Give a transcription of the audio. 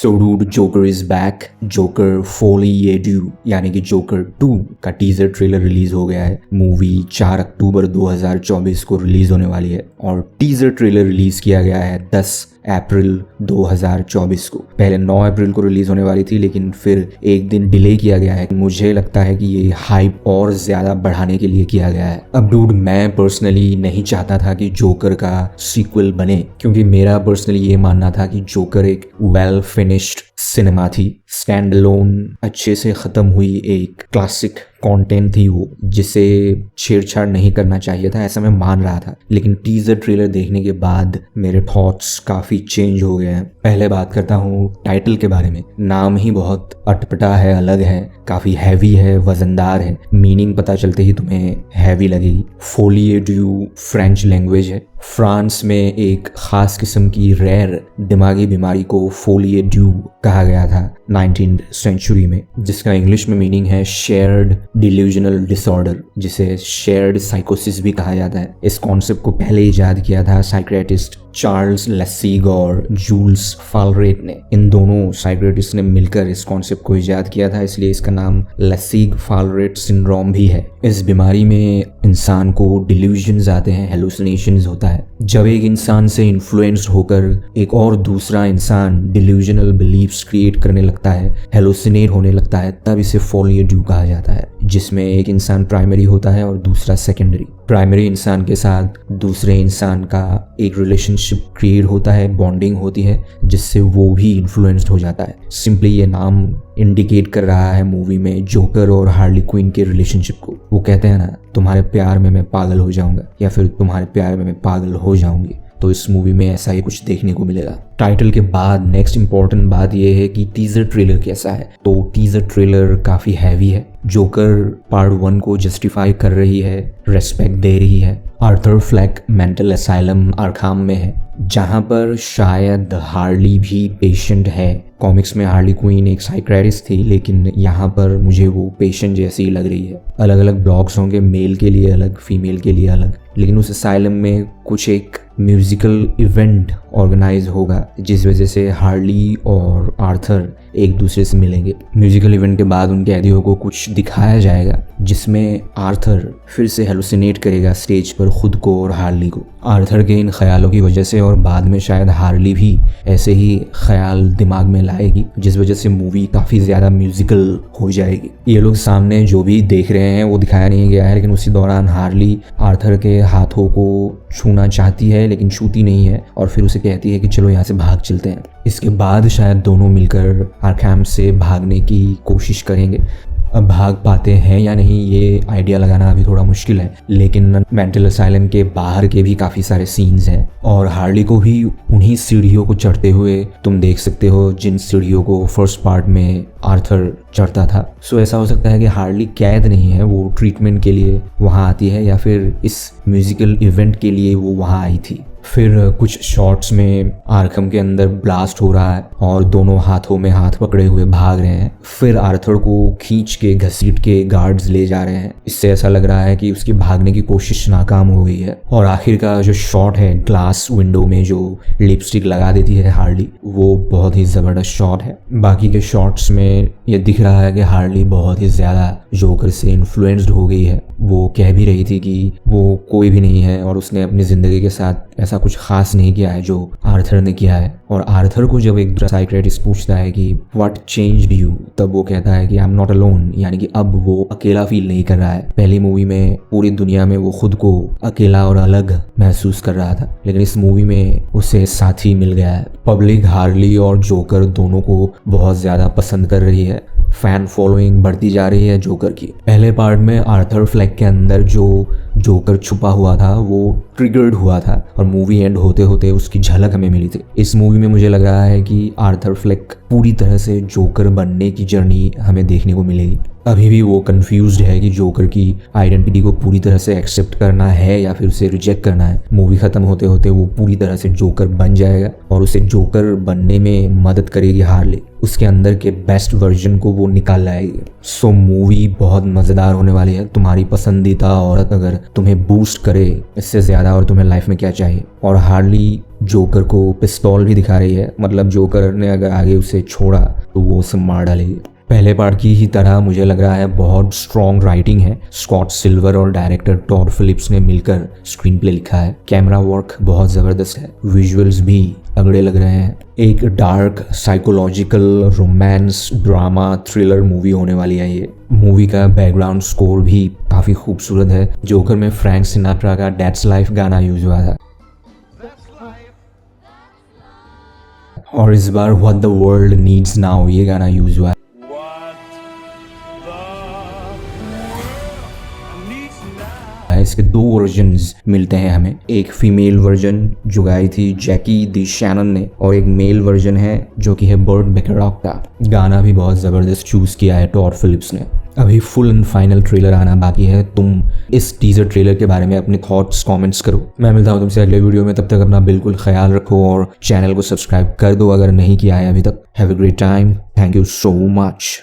So dude Joker is back. Joker folie a deux यानी कि joker 2 का टीजर ट्रेलर रिलीज हो गया है। मूवी 4 अक्टूबर 2024 को रिलीज होने वाली है और टीजर ट्रेलर रिलीज किया गया है 10 अप्रैल 2024 को। पहले 9 अप्रैल को रिलीज होने वाली थी लेकिन फिर एक दिन डिले किया गया है। मुझे लगता है कि ये हाइप और ज्यादा बढ़ाने के लिए किया गया है। अब डूड, मैं पर्सनली नहीं चाहता था कि जोकर का सीक्वल बने, क्योंकि मेरा पर्सनली ये मानना था कि जोकर एक वेल फिनिश्ड सिनेमा थी, स्टैंड अलोन अच्छे से खत्म हुई एक क्लासिक कंटेंट थी वो, जिसे छेड़छाड़ नहीं करना चाहिए था, ऐसा मैं मान रहा था। लेकिन टीजर ट्रेलर देखने के बाद मेरे थॉट्स काफी चेंज हो गए हैं। पहले बात करता हूँ टाइटल के बारे में। नाम ही बहुत अटपटा है, अलग है, काफी हैवी है, वजनदार है। मीनिंग पता चलते ही तुम्हें हैवी लगेगी। फोलिएड्यू फ्रेंच लैंग्वेज है। फ्रांस में एक खास किस्म की रेयर दिमागी बीमारी को फोलिएड्यू कहा गया था 19th सेंचुरी में, जिसका इंग्लिश में मीनिंग है शेयर्ड डिल्यूजनल डिसऑर्डर, जिसे शेयर्ड साइकोसिस भी कहा जाता है। इस कॉन्सेप्ट को पहले इजाद किया था साइकियाट्रिस्ट चार्ल्स लेसिग और जूल्स फालरेट ने। इन दोनों साइकियाट्रिस्ट ने मिलकर इस कॉन्सेप्ट को इजाद किया था, इसलिए इसका नाम लेसिग फालरेट सिंड्रोम भी है। इस बीमारी में इंसान को डिल्यूजन्स आते हैं, हेलुसिनेशंस होता है। जब एक इंसान से इन्फ्लुएंस्ड होकर एक और दूसरा इंसान डिल्यूजनल बिलीफ्स क्रिएट करने लगता है, हेलुसिनेट होने लगता है, तब इसे फोलिएड्यू कहा जाता है, जिसमें एक इंसान प्राइमरी होता है और दूसरा सेकेंडरी। प्राइमरी इंसान के साथ दूसरे इंसान का एक रिलेशनशिप क्रिएट होता है, बॉन्डिंग होती है, जिससे वो भी इन्फ्लुएंस्ड हो जाता है। सिंपली ये नाम इंडिकेट कर रहा है मूवी में जोकर और हार्ली क्विन के रिलेशनशिप को। वो कहते हैं ना, तुम्हारे प्यार में मैं पागल हो जाऊंगा, या फिर तुम्हारे प्यार में मैं पागल हो जाऊंगी। तो इस मूवी में ऐसा ही कुछ देखने को मिलेगा। टाइटल के बाद नेक्स्ट इंपॉर्टेंट बात यह है कि टीजर ट्रेलर कैसा है। तो टीजर ट्रेलर काफी हैवी है। जोकर पार्ट 1 को जस्टिफाई कर रही है, रेस्पेक्ट दे रही है। आर्थर फ्लेक मेंटल असाइलम आर्खाम में है, जहां पर शायद हार्ली भी पेशेंट है। कॉमिक्स में हार्ली क्वीन एक साइकियाट्रिस्ट थी, लेकिन यहाँ पर मुझे वो पेशेंट जैसी लग रही है। अलग अलग ब्लॉक्स होंगे, मेल के लिए अलग, फीमेल के लिए अलग, लेकिन उस असाइलम में कुछ एक म्यूजिकल इवेंट ऑर्गेनाइज होगा, जिस वजह से हार्ली और आर्थर एक दूसरे से मिलेंगे। म्यूजिकल इवेंट के बाद उन कैदियों को कुछ दिखाया जाएगा, जिसमें आर्थर फिर से हेलुसिनेट करेगा स्टेज पर खुद को और हार्ली को। आर्थर के इन ख्यालों की वजह से और बाद में शायद हार्ली भी ऐसे ही ख्याल दिमाग में लाएगी, जिस वजह से मूवी काफ़ी ज़्यादा म्यूजिकल हो जाएगी। ये लोग सामने जो भी देख रहे हैं वो दिखाया नहीं गया है, लेकिन उसी दौरान हार्ली आर्थर के हाथों को छूना चाहती है लेकिन छूती नहीं है, और फिर उसे कहती है कि चलो यहाँ से भाग चलते हैं। इसके बाद शायद दोनों मिलकर आर्खैम से भागने की कोशिश करेंगे। अब भाग पाते हैं या नहीं ये आइडिया लगाना अभी थोड़ा मुश्किल है, लेकिन मेंटल असाइलम के बाहर के भी काफ़ी सारे सीन्स हैं और हार्ली को भी उन्हीं सीढ़ियों को चढ़ते हुए तुम देख सकते हो जिन सीढ़ियों को फर्स्ट पार्ट में आर्थर चढ़ता था। सो ऐसा हो सकता है कि हार्ली कैद नहीं है, वो ट्रीटमेंट के लिए वहाँ आती है, या फिर इस म्यूजिकल इवेंट के लिए वो वहाँ आई थी। फिर कुछ शॉट्स में आर्खम के अंदर ब्लास्ट हो रहा है और दोनों हाथों में हाथ पकड़े हुए भाग रहे हैं। फिर आर्थर को खींच के घसीट के गार्ड्स ले जा रहे हैं। इससे ऐसा लग रहा है कि उसकी भागने की कोशिश नाकाम हो गई है। और आखिर का जो शॉट है ग्लास विंडो में जो लिपस्टिक लगा देती है हार्ली, वो बहुत ही ज़बरदस्त शॉट है। बाकी के शॉट्स में ये दिख रहा है कि हार्ली बहुत ही ज़्यादा जोकर से इन्फ्लुएंस्ड हो गई है। वो कह भी रही थी कि वो कोई भी नहीं है और उसने अपनी ज़िंदगी के साथ ऐसा कुछ खास नहीं किया है जो आर्थर ने किया है। और आर्थर को जब एक साइकियाट्रिस्ट पूछता है कि व्हाट चेंज्ड यू, तब वो कहता है कि आई एम नॉट अलोन, यानी कि अब वो अकेला फील नहीं कर रहा है। पहली मूवी में पूरी दुनिया में वो खुद को अकेला और अलग महसूस कर रहा था, लेकिन इस मूवी में उसे साथी मिल गया है। पब्लिक हार्ली और जोकर दोनों को बहुत ज़्यादा पसंद कर रही है। फैन फॉलोइंग बढ़ती जा रही है जोकर की। पहले पार्ट में आर्थर फ्लेक के अंदर जो जोकर छुपा हुआ था वो ट्रिगर्ड हुआ था और मूवी एंड होते होते उसकी झलक हमें मिली थी। इस मूवी में मुझे लग रहा है कि आर्थर फ्लेक पूरी तरह से जोकर बनने की जर्नी हमें देखने को मिलेगी। अभी भी वो कंफ्यूज्ड है कि जोकर की आइडेंटिटी को पूरी तरह से एक्सेप्ट करना है या फिर उसे रिजेक्ट करना है। मूवी खत्म होते होते वो पूरी तरह से जोकर बन जाएगा और उसे जोकर बनने में मदद करेगी हार्ली। उसके अंदर के बेस्ट वर्जन को वो निकाल लाएगी। सो मूवी बहुत मज़ेदार होने वाली है। तुम्हारी पसंदीदा औरत अगर तुम्हें बूस्ट करे इससे ज़्यादा और तुम्हें लाइफ में क्या चाहिए। और हार्ली जोकर को पिस्तौल भी दिखा रही है, मतलब जोकर ने अगर आगे उसे छोड़ा तो वो उसे मार डालेगी। पहले पार्ट की ही तरह मुझे लग रहा है बहुत स्ट्रॉन्ग राइटिंग है। स्कॉट सिल्वर और डायरेक्टर टॉड फिलिप्स ने मिलकर स्क्रीन प्ले लिखा है। कैमरा वर्क बहुत ज़बरदस्त है, विजुअल्स भी तगड़े लग रहे हैं। एक dark psychological romance drama thriller movie होने वाली है ये। मूवी का बैकग्राउंड स्कोर भी काफ़ी खूबसूरत है। जोकर में फ्रैंक सिनाट्रा का दैट्स लाइफ गाना यूज हुआ था, और इस बार what the world needs now ये गाना यूज हुआ है। इसके दो वर्जन्स मिलते हैं हमें, एक फीमेल वर्जन जो गाई थी जैकी दी शैनन ने, और एक मेल वर्जन है जो कि है बर्ट बेकरॉक का। गाना भी बहुत ज़बरदस्त चूज़ किया है टॉड फिलिप्स ने। अभी फुल एंड फाइनल ट्रेलर आना बाकी है। तुम इस टीजर ट्रेलर के बारे में अपने थॉट्स कमेंट्स करो। मैं मिलता हूँ तुमसे अगले वीडियो में, तब तक अपना बिल्कुल ख्याल रखो और चैनल को सब्सक्राइब कर दो अगर नहीं किया है अभी तक। Have a great time, thank you so much.